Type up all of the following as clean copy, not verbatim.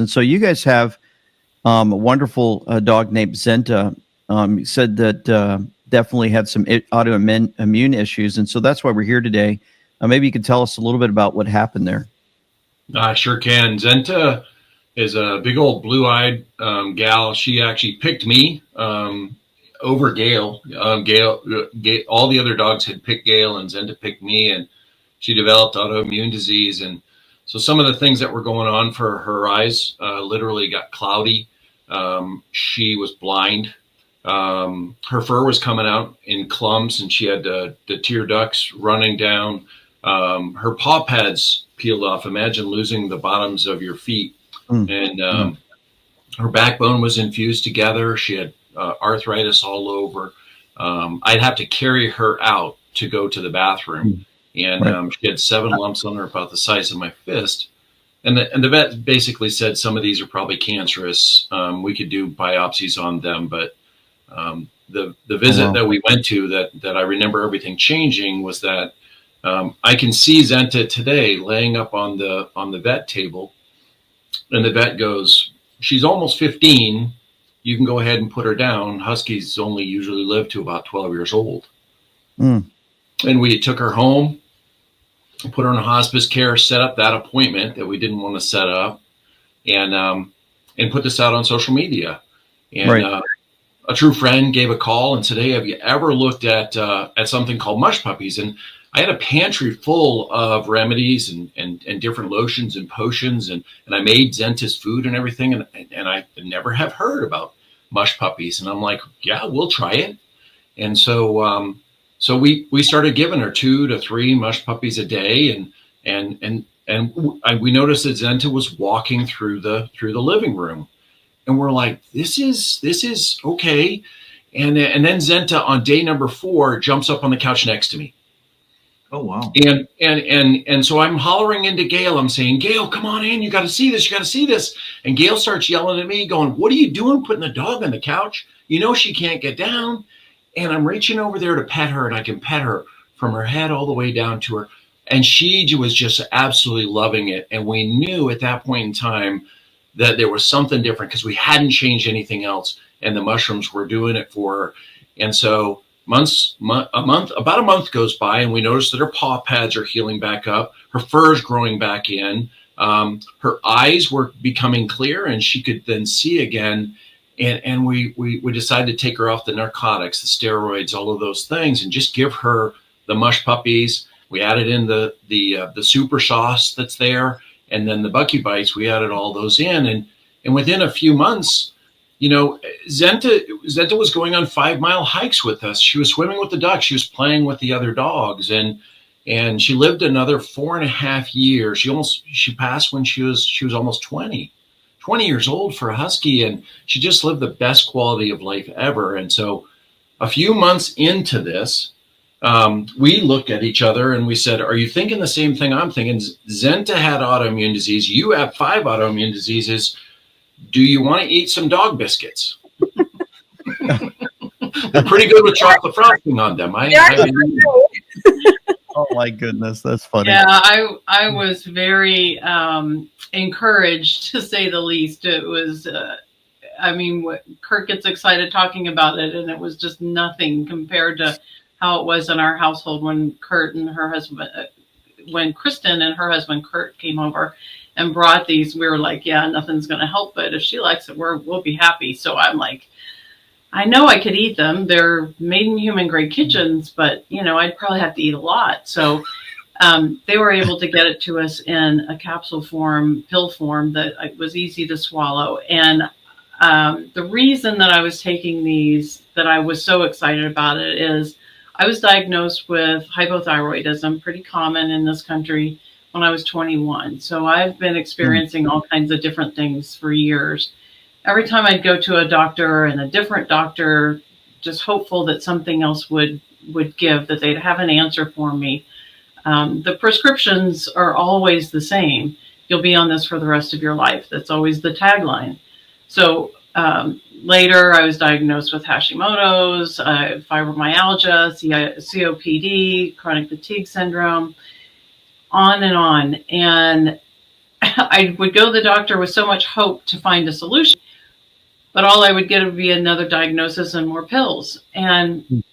And so you guys have a wonderful dog named Zenta. You said that definitely had some autoimmune issues. And so that's why we're here today. Maybe you could tell us a little bit about what happened there. I sure can. Zenta is a big old blue-eyed gal. She actually picked me over Gail. Gail, all the other dogs had picked Gail, and Zenta picked me, and she developed autoimmune disease. And so some of the things that were going on for her eyes literally got cloudy. She was blind. Her fur was coming out in clumps, and she had the tear ducts running down. Her paw pads peeled off. Imagine losing the bottoms of your feet. And her backbone was infused together. She had arthritis all over. I'd have to carry her out to go to the bathroom. And she had 7 lumps on her about the size of my fist. And the vet basically said some of these are probably cancerous. We could do biopsies on them. But the visit that we went to that I remember everything changing was that I can see Zenta today laying up on the vet table. And the vet goes, she's almost 15. You can go ahead and put her down. Huskies only usually live to about 12 years old. And we took her home, put her in hospice care, set up that appointment that we didn't want to set up, and put this out on social media. And a true friend gave a call and said, hey, have you ever looked at something called Mushpuppies? And I had a pantry full of remedies and different lotions and potions, and I made Zenta's food and everything, and I never have heard about Mushpuppies. And I'm like, yeah, we'll try it. And so so we started giving her 2 to 3 Mushpuppies a day, and we noticed that Zenta was walking through the living room, and we're like, this is okay. And then Zenta on day number 4 jumps up on the couch next to me. Oh, wow. And so I'm hollering into Gail. I'm saying, Gail, come on in. You got to see this. You got to see this. And Gail starts yelling at me going, what are you doing putting the dog on the couch? You know, she can't get down. And I'm reaching over there to pet her, and I can pet her from her head all the way down to her. And she was just absolutely loving it. And we knew at that point in time that there was something different because we hadn't changed anything else. And the mushrooms were doing it for her. And so about a month goes by, and we notice that her paw pads are healing back up. Her fur is growing back in. Her eyes were becoming clear, and she could then see again. And we decided to take her off the narcotics, the steroids, all of those things, and just give her the Mushpuppies. We added in the super sauce that's there, and then the Bucky Bites. We added all those in, and within a few months, you know, Zenta was going on 5-mile hikes with us. She was swimming with the ducks. She was playing with the other dogs, and she lived another 4.5 years. She passed when she was almost 20 years old for a husky, and she just lived the best quality of life ever. And so, a few months into this, we looked at each other and we said, "Are you thinking the same thing I'm thinking? Zenta had autoimmune disease. You have 5 autoimmune diseases. Do you want to eat some dog biscuits?" They're pretty good with chocolate frosting on them. Oh my goodness, that's funny. Yeah, I was very encouraged, to say the least. It was, Kurt gets excited talking about it, and it was just nothing compared to how it was in our household when Kristen and her husband Kurt came over and brought these. We were like, yeah, nothing's going to help, but if she likes it, we'll be happy. So I'm like, I know I could eat them. They're made in human grade kitchens, but you know, I'd probably have to eat a lot. So they were able to get it to us in a capsule form, pill form that was easy to swallow. And the reason that I was taking these, that I was so excited about it, is I was diagnosed with hypothyroidism, pretty common in this country, when I was 21. So I've been experiencing all kinds of different things for years. Every time I'd go to a doctor, and a different doctor, just hopeful that something else would give, that they'd have an answer for me. The prescriptions are always the same. You'll be on this for the rest of your life. That's always the tagline. So later I was diagnosed with Hashimoto's, fibromyalgia, COPD, chronic fatigue syndrome, on. And I would go to the doctor with so much hope to find a solution, but all I would get would be another diagnosis and more pills. And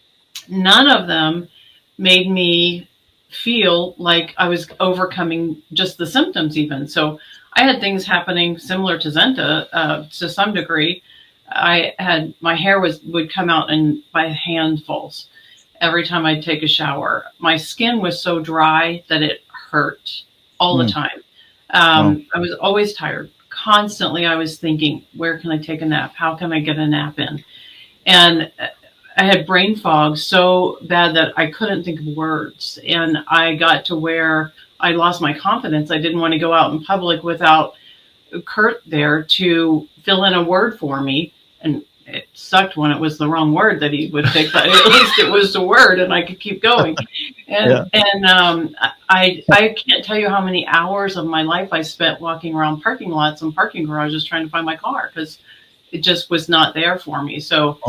none of them made me feel like I was overcoming just the symptoms even. So I had things happening similar to Zenta to some degree. I had, my hair would come out by handfuls every time I'd take a shower. My skin was so dry that it hurt all the time. I was always tired. Constantly I was thinking, where can I take a nap? How can I get a nap in? And I had brain fog so bad that I couldn't think of words. And I got to where I lost my confidence. I didn't want to go out in public without Kurt there to fill in a word for me. And it sucked when it was the wrong word that he would pick, but at least it was the word and I could keep going. And I can't tell you how many hours of my life I spent walking around parking lots and parking garages trying to find my car because it just was not there for me. So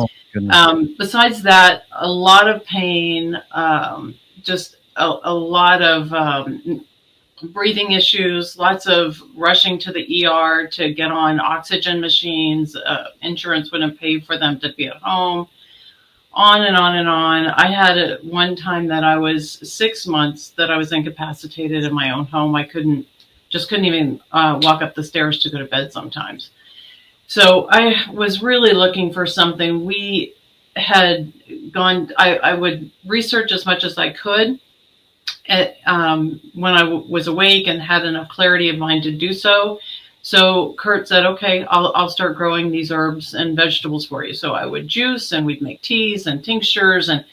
besides that, a lot of pain, just a lot of breathing issues, lots of rushing to the ER to get on oxygen machines. Insurance wouldn't pay for them to be at home. On and on and on. I had one time that I was 6 months that I was incapacitated in my own home. I couldn't even walk up the stairs to go to bed sometimes. So I was really looking for something. We had gone, I would research as much as I could when I was awake and had enough clarity of mind to do so. So Kurt said, okay, I'll start growing these herbs and vegetables for you. So I would juice and we'd make teas and tinctures and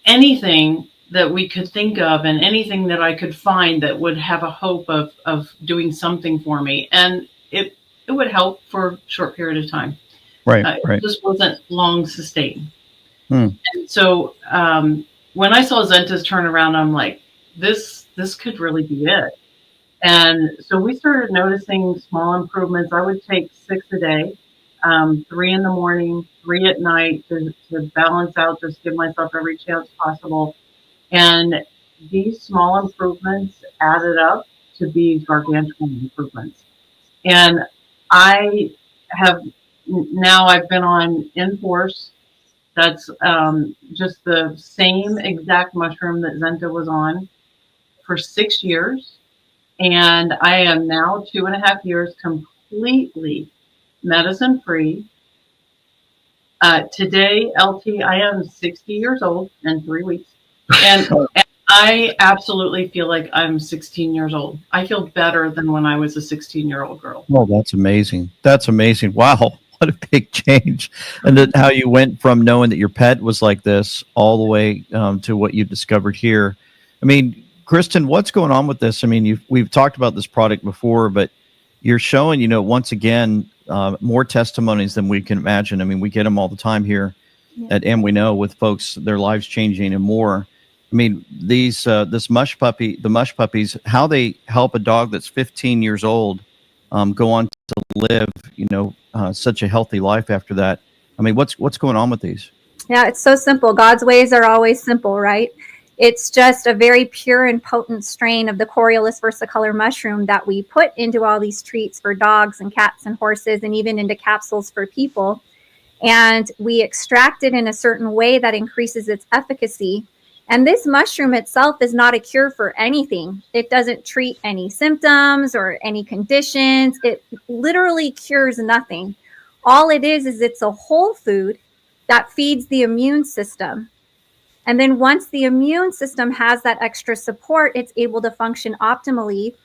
anything that we could think of and anything that I could find that would have a hope of doing something for me. And it would help for a short period of time. Right. It just wasn't long sustained. And so when I saw Zenta's turnaround, I'm like, this could really be it. And so we started noticing small improvements. I would take 6 a day, 3 in the morning, 3 at night to balance out, just give myself every chance possible. And these small improvements added up to be gargantuan improvements. And I've been on Inforce. That's just the same exact mushroom that Zenta was on for 6 years. And I am now 2.5 years completely medicine free. Today, LT, I am 60 years old in 3 weeks. And I absolutely feel like I'm 16 years old. I feel better than when I was a 16-year-old girl. Oh, that's amazing. That's amazing. Wow. What a big change. And that how you went from knowing that your pet was like this all the way to what you discovered here. I mean, Kristen, what's going on with this? I mean, we've talked about this product before, but you're showing, once again, more testimonies than we can imagine. I mean, we get them all the time here at And We Know with folks, their lives changing and more. I mean, the Mushpuppies, how they help a dog that's 15 years old go on to live, such a healthy life after that. I mean, what's going on with these? Yeah, it's so simple. God's ways are always simple, right? It's just a very pure and potent strain of the Coriolus Versicolor mushroom that we put into all these treats for dogs and cats and horses and even into capsules for people. And we extract it in a certain way that increases its efficacy. And this mushroom itself is not a cure for anything. It doesn't treat any symptoms or any conditions. It literally cures nothing. All it is it's a whole food that feeds the immune system. And then once the immune system has that extra support, it's able to function optimally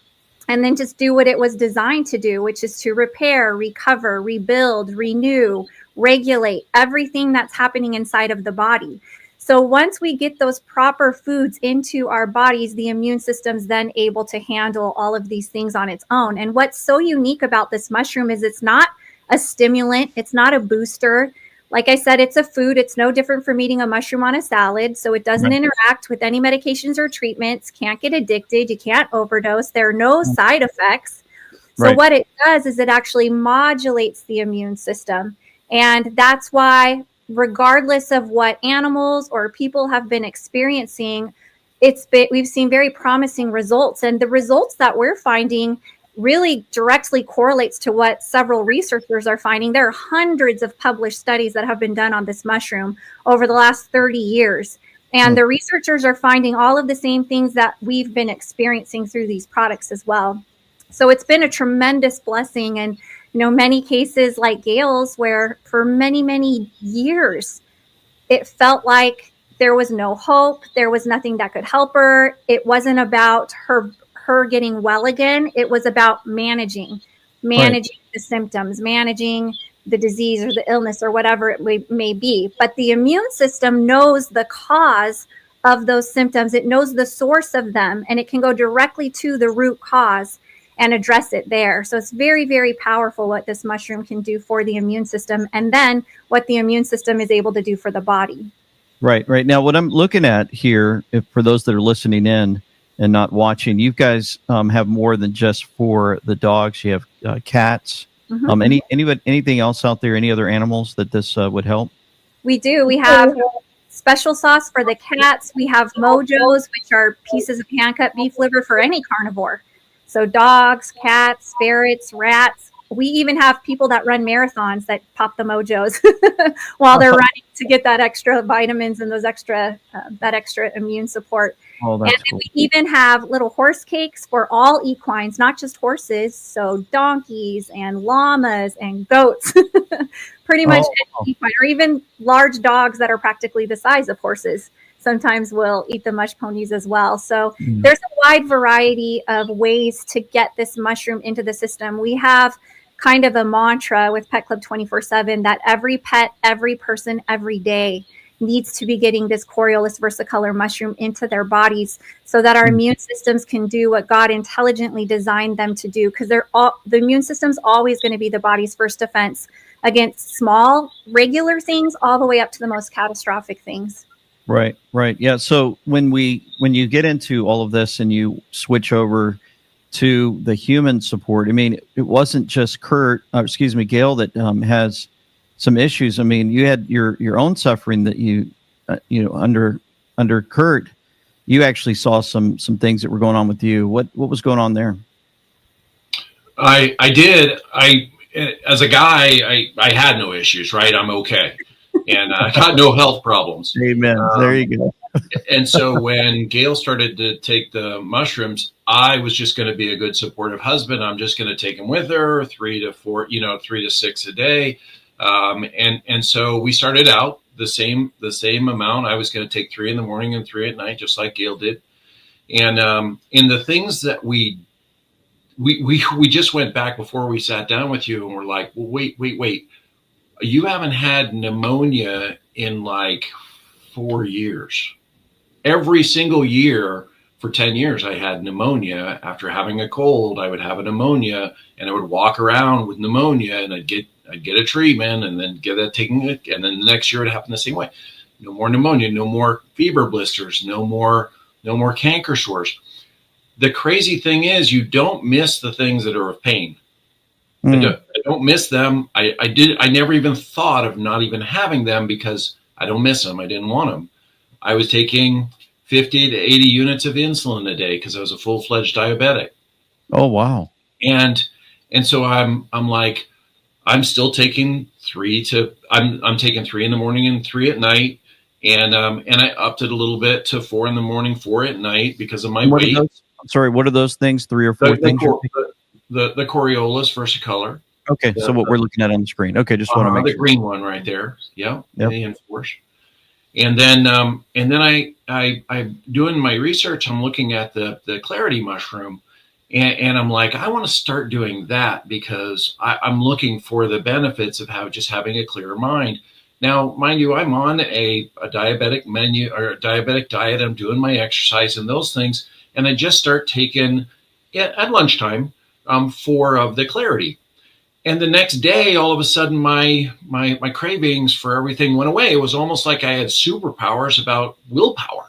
and then just do what it was designed to do, which is to repair, recover, rebuild, renew, regulate everything that's happening inside of the body. So once we get those proper foods into our bodies, the immune system's then able to handle all of these things on its own. And what's so unique about this mushroom is it's not a stimulant. It's not a booster. Like I said, it's a food. It's no different from eating a mushroom on a salad. So it doesn't interact with any medications or treatments, can't get addicted. You can't overdose. There are no side effects. So what it does is it actually modulates the immune system. And that's why, regardless of what animals or people have been experiencing, we've seen very promising results. And the results that we're finding really directly correlates to what several researchers are finding. There are hundreds of published studies that have been done on this mushroom over the last 30 years. And the researchers are finding all of the same things that we've been experiencing through these products as well. So it's been a tremendous blessing. And, many cases like Gail's, where for many, many years, it felt like there was no hope. There was nothing that could help her. It wasn't about her getting well again. It was about managing the symptoms, managing the disease or the illness or whatever it may be. But the immune system knows the cause of those symptoms. It knows the source of them, and it can go directly to the root cause and address it there. So it's very, very powerful what this mushroom can do for the immune system, and then what the immune system is able to do for the body. Right. Now, what I'm looking at here, for those that are listening in and not watching, you guys have more than just for the dogs. You have cats. Anything else out there? Any other animals that this would help? We do. We have special sauce for the cats. We have mojos, which are pieces of hand-cut beef liver for any carnivore. So dogs, cats, ferrets, rats. We even have people that run marathons that pop the mojos while they're running to get that extra vitamins and that extra immune support. Oh, that's cool. We even have little horse cakes for all equines, not just horses. So donkeys and llamas and goats, pretty much any equine, or even large dogs that are practically the size of horses. Sometimes we'll eat the mush ponies as well. So there's a wide variety of ways to get this mushroom into the system. We have kind of a mantra with Pet Club 24/7 that every pet, every person, every day needs to be getting this Coriolus Versicolor mushroom into their bodies so that our immune systems can do what God intelligently designed them to do. Because the immune system's always going to be the body's first defense against small, regular things all the way up to the most catastrophic things. Right. Yeah. So when you get into all of this and you switch over to the human support, I mean, it wasn't just Gail that has some issues. I mean, you had your own suffering that you under Kurt, you actually saw some things that were going on with you. What was going on there? I did. As a guy, I had no issues, right? I'm okay. And I got no health problems. Amen. There you go. And so when Gail started to take the mushrooms, I was just going to be a good supportive husband. I'm just going to take them with her 3 to 6 a day. And so we started out the same amount. I was going to take 3 in the morning and 3 at night, just like Gail did. And in the things that we just went back before we sat down with you and we're like, well, wait. You haven't had pneumonia in like 4 years. Every single year for 10 years, I had pneumonia. After having a cold, I would have a pneumonia and I would walk around with pneumonia and I'd get a treatment and then get that taken. And then the next year it happened the same way. No more pneumonia, no more fever blisters, no more canker sores. The crazy thing is you don't miss the things that are of pain. I don't miss them. I never even thought of not even having them because I don't miss them. I didn't want them. I was taking 50 to 80 units of insulin a day because I was a full-fledged diabetic. Oh, wow. And so I'm like, I'm still taking I'm taking 3 in the morning and 3 at night. And I upped it a little bit to 4 in the morning, 4 at night because of my weight. What are those things? 3 or 4 things? The Coriolus Versicolor. Okay, so what we're looking at on the screen. Okay, just want to make the sure. green one right there. Yeah, yep. The inforce. And then I doing my research. I'm looking at the clarity mushroom, and I'm like, I want to start doing that because I'm looking for the benefits of having a clearer mind. Now, mind you, I'm on a diabetic menu or a diabetic diet. I'm doing my exercise and those things, and I just start taking at lunchtime for the clarity. And the next day, all of a sudden, my cravings for everything went away. It was almost like I had superpowers about willpower.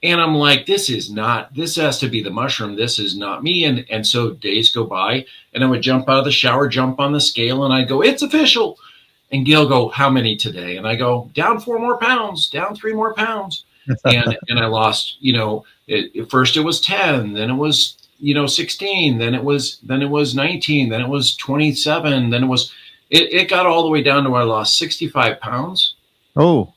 And I'm like, this has to be the mushroom. This is not me. And so days go by, and I would jump out of the shower, jump on the scale, and I'd go, it's official. And Gail go, how many today? And I go, down 4 more pounds, down 3 more pounds. And I lost, at first it was 10, then it was 16, then it was 19, then it was 27, then it got all the way down to where I lost 65 pounds. Oh,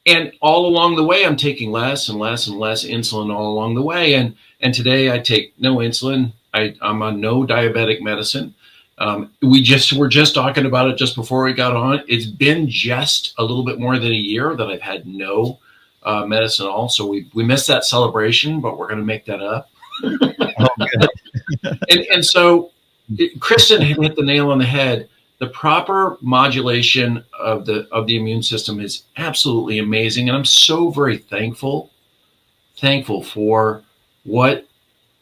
and all along the way, I'm taking less and less and less insulin all along the way. And today I take no insulin. I'm on no diabetic medicine. We're just talking about it just before we got on. It's been just a little bit more than a year that I've had no medicine at all. So we missed that celebration, but we're going to make that up. and so Kristen hit the nail on the head. The proper modulation of the immune system is absolutely amazing. And I'm so very thankful for what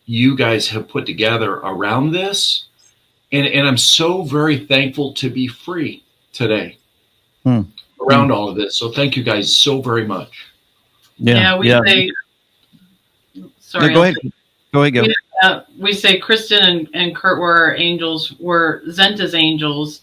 you guys have put together around this. And I'm so very thankful to be free today around all of this. So thank you guys so very much. We say, sorry. No, go ahead. We say Kristen and Kurt were our angels, were Zenta's angels.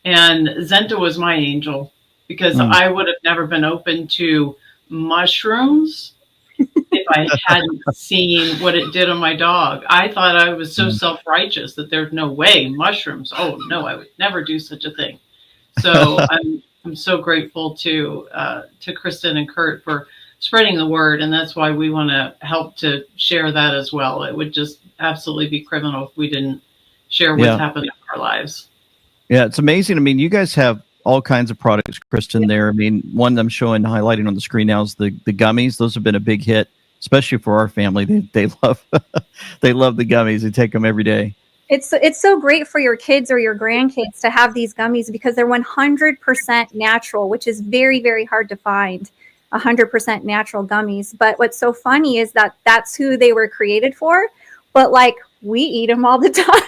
And Zenta was my angel because I would have never been open to mushrooms if I hadn't seen what it did on my dog. I thought I was so self-righteous that there's no way mushrooms. Oh no, I would never do such a thing. So I'm so grateful to Kristen and Kurt for spreading the word, and that's why we want to help to share that as well. It would just absolutely be criminal if we didn't share what's happening in our lives. Yeah, it's amazing. I mean, you guys have all kinds of products, Kristen, there. I mean, one I'm highlighting on the screen now is the gummies. Those have been a big hit, especially for our family. They love they love the gummies. They take them every day. It's so great for your kids or your grandkids to have these gummies because they're 100% natural, which is very, very hard to find. 100% natural gummies. But what's so funny is that that's who they were created for. But like, we eat them all the time.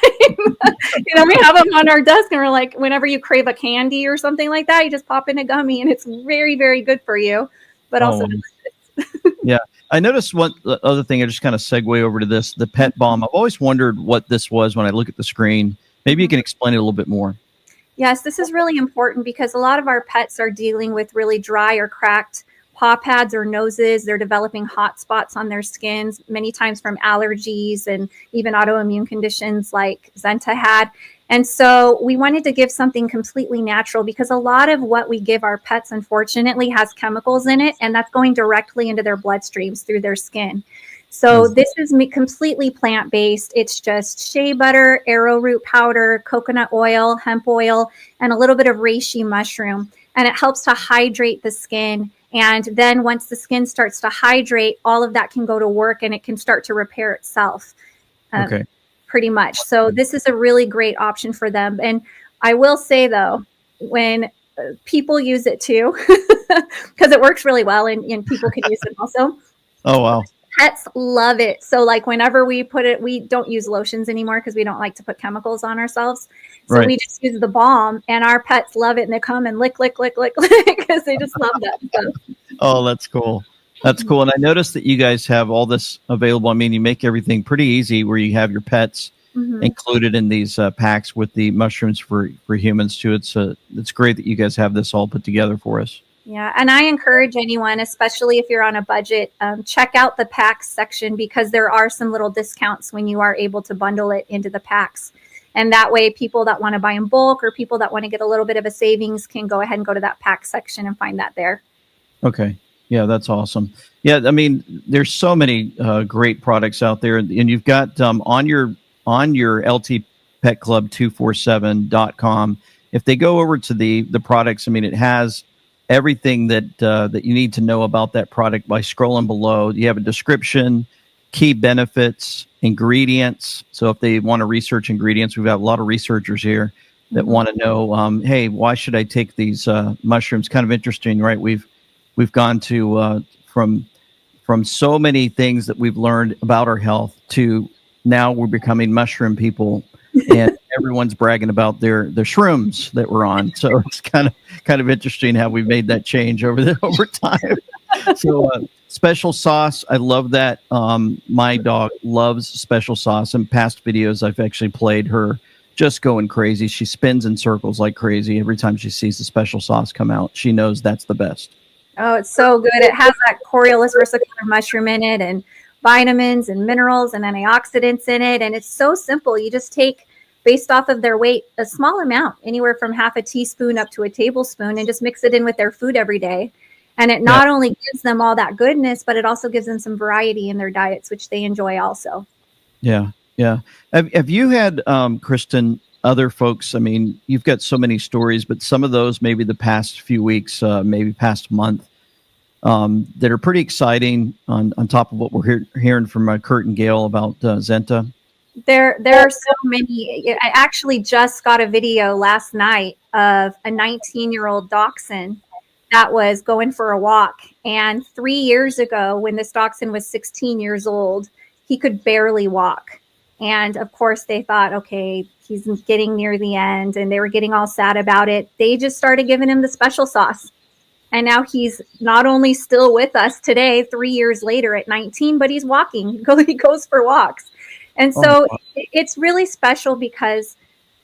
We have them on our desk and we're like, whenever you crave a candy or something like that, you just pop in a gummy and it's very, very good for you, but also yeah. I noticed one other thing. I just kind of segue over to this, the pet balm. I've always wondered what this was when I look at the screen. Maybe you can explain it a little bit more. Yes, this is really important because a lot of our pets are dealing with really dry or cracked paw pads or noses. They're developing hot spots on their skins, many times from allergies and even autoimmune conditions like Zenta had. And so we wanted to give something completely natural because a lot of what we give our pets, unfortunately, has chemicals in it, and that's going directly into their bloodstreams through their skin. So this is completely plant-based. It's just shea butter, arrowroot powder, coconut oil, hemp oil, and a little bit of reishi mushroom. And it helps to hydrate the skin. And then once the skin starts to hydrate, all of that can go to work and it can start to repair itself pretty much. So this is a really great option for them. And I will say, though, when people use it too, because it works really well and people can use it also. Oh, wow. Pets love it. So like whenever we put it, we don't use lotions anymore because we don't like to put chemicals on ourselves. So we just use the balm and our pets love it and they come and lick because they just love that stuff. Oh, that's cool. That's cool. And I noticed that you guys have all this available. I mean, you make everything pretty easy where you have your pets included in these packs with the mushrooms for humans too. It's great that you guys have this all put together for us. Yeah. And I encourage anyone, especially if you're on a budget, check out the packs section because there are some little discounts when you are able to bundle it into the packs. And that way people that want to buy in bulk or people that want to get a little bit of a savings can go ahead and go to that pack section and find that there. Okay. Yeah, that's awesome. Yeah, I mean, there's so many great products out there. And you've got on your ltpetclub247.com, if they go over to the products, I mean, it has everything that you need to know about that product by scrolling below. You have a description, key benefits, ingredients. So if they want to research ingredients, we've got a lot of researchers here that want to know, hey, why should I take these mushrooms? Kind of interesting, right? We've gone to from so many things that we've learned about our health to now we're becoming mushroom people, and everyone's bragging about their shrooms that we're on. So it's kind of interesting how we've made that change over time. So special sauce, I love that. My dog loves special sauce. In past videos, I've actually played her just going crazy. She spins in circles like crazy every time she sees the special sauce come out. She knows that's the best. Oh, it's so good. It has that Coriolus Versicolor mushroom in it. And vitamins and minerals and antioxidants in it. And it's so simple. You just take, based off of their weight, a small amount, anywhere from half a teaspoon up to a tablespoon, and just mix it in with their food every day. And it not only gives them all that goodness, but it also gives them some variety in their diets, which they enjoy also. Yeah. Yeah. Have you had, Kristen, other folks? I mean, you've got so many stories, but some of those, maybe the past few weeks, maybe past month, that are pretty exciting on top of what we're hearing from Kurt and Gail about Zenta. There are so many. I actually just got a video last night of a 19-year-old dachshund that was going for a walk. And 3 years ago, when this dachshund was 16 years old, he could barely walk. And of course, they thought, okay, he's getting near the end, and they were getting all sad about it. They just started giving him the special sauce. And now he's not only still with us today, 3 years later at 19, but he's walking. He goes for walks. And so it's really special because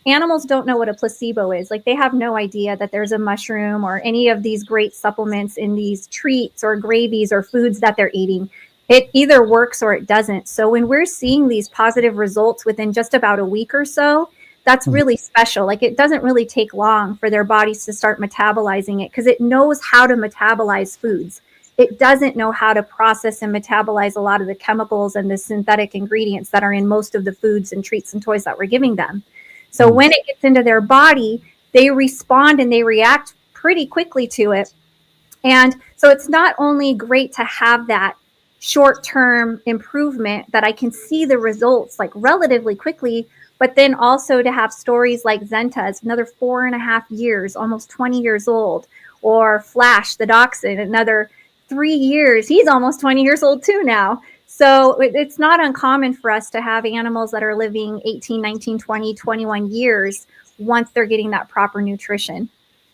animals don't know what a placebo is. Like, they have no idea that there's a mushroom or any of these great supplements in these treats or gravies or foods that they're eating. It either works or it doesn't. So when we're seeing these positive results within just about a week or so, that's really special. Like, it doesn't really take long for their bodies to start metabolizing it because it knows how to metabolize foods. It doesn't know how to process and metabolize a lot of the chemicals and the synthetic ingredients that are in most of the foods and treats and toys that we're giving them. So when it gets into their body, they respond and they react pretty quickly to it. And so it's not only great to have that short-term improvement that I can see the results like relatively quickly, but then also to have stories like Zenta's, another 4.5 years, almost 20 years old, or Flash, the dachshund, another 3 years. He's almost 20 years old too now. So it's not uncommon for us to have animals that are living 18, 19, 20, 21 years once they're getting that proper nutrition.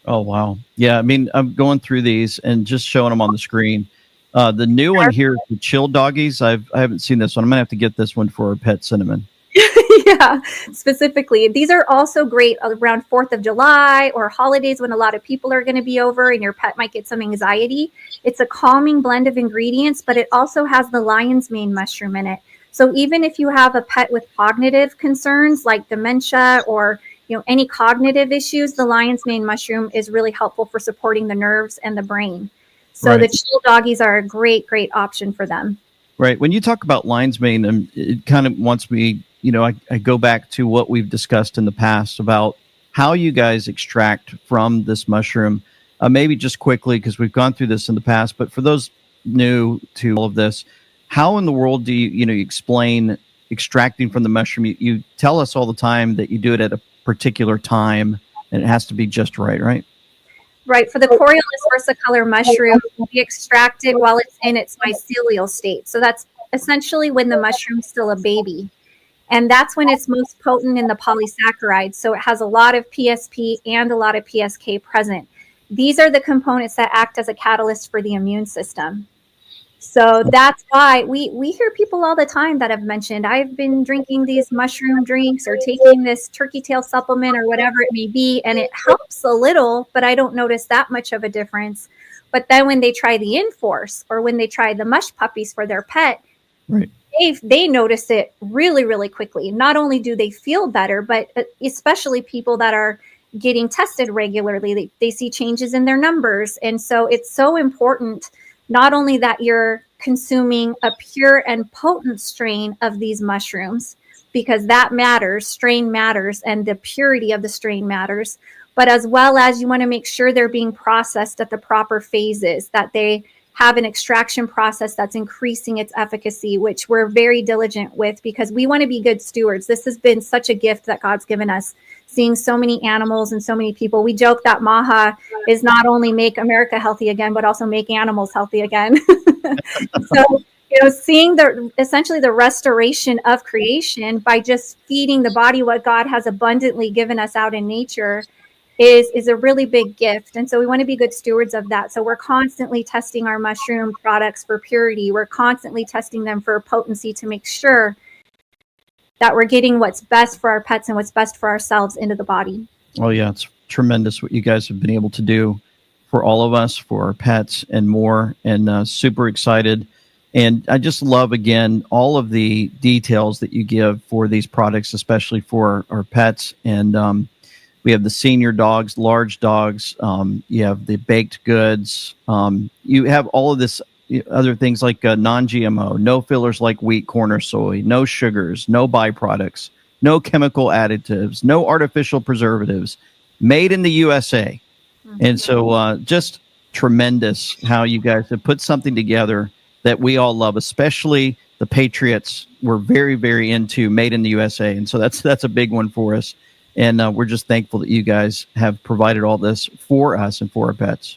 Oh, wow. Yeah. I mean, I'm going through these and just showing them on the screen. The new one here, the chill doggies. I haven't seen this one. I'm gonna have to get this one for our pet Cinnamon. Yeah, specifically. These are also great around 4th of July or holidays when a lot of people are going to be over and your pet might get some anxiety. It's a calming blend of ingredients, but it also has the lion's mane mushroom in it. So even if you have a pet with cognitive concerns like dementia or any cognitive issues, the lion's mane mushroom is really helpful for supporting the nerves and the brain. So the chill doggies are a great, great option for them. Right. When you talk about lion's mane, it kind of wants me, I go back to what we've discussed in the past about how you guys extract from this mushroom. Maybe just quickly, because we've gone through this in the past, but for those new to all of this, how in the world do you explain extracting from the mushroom? You tell us all the time that you do it at a particular time and it has to be just right, right? Right. For the Coriolus Versicolor mushroom, we extract it while it's in its mycelial state. So that's essentially when the mushroom's still a baby. And that's when it's most potent in the polysaccharides. So it has a lot of PSP and a lot of PSK present. These are the components that act as a catalyst for the immune system. So that's why we hear people all the time that have mentioned, I've been drinking these mushroom drinks or taking this turkey tail supplement or whatever it may be, and it helps a little, but I don't notice that much of a difference. But then when they try the Inforce or when they try the Mushpuppies for their pet, right, they notice it really, really quickly. Not only do they feel better, but especially people that are getting tested regularly, they see changes in their numbers. And so it's so important not only that you're consuming a pure and potent strain of these mushrooms, because that matters, strain matters, and the purity of the strain matters, but as well as you want to make sure they're being processed at the proper phases, that they have an extraction process that's increasing its efficacy, which we're very diligent with because we want to be good stewards. This has been such a gift that God's given us, seeing so many animals and so many people. We joke that Maha is not only make America healthy again, but also make animals healthy again. So, seeing essentially the restoration of creation by just feeding the body what God has abundantly given us out in nature is a really big gift. And so we want to be good stewards of that. So we're constantly testing our mushroom products for purity. We're constantly testing them for potency to make sure that we're getting what's best for our pets and what's best for ourselves into the body. Oh, yeah. It's tremendous what you guys have been able to do for all of us, for our pets and more. And super excited And I just love, again, all of the details that you give for these products, especially for our pets. And we have the senior dogs, large dogs. You have the baked goods. You have all of this other things like non-GMO, no fillers like wheat, corn, or soy, no sugars, no byproducts, no chemical additives, no artificial preservatives, made in the USA. And so just tremendous how you guys have put something together that we all love, especially the Patriots were very, very into made in the USA. And so that's a big one for us. And we're just thankful that you guys have provided all this for us and for our pets.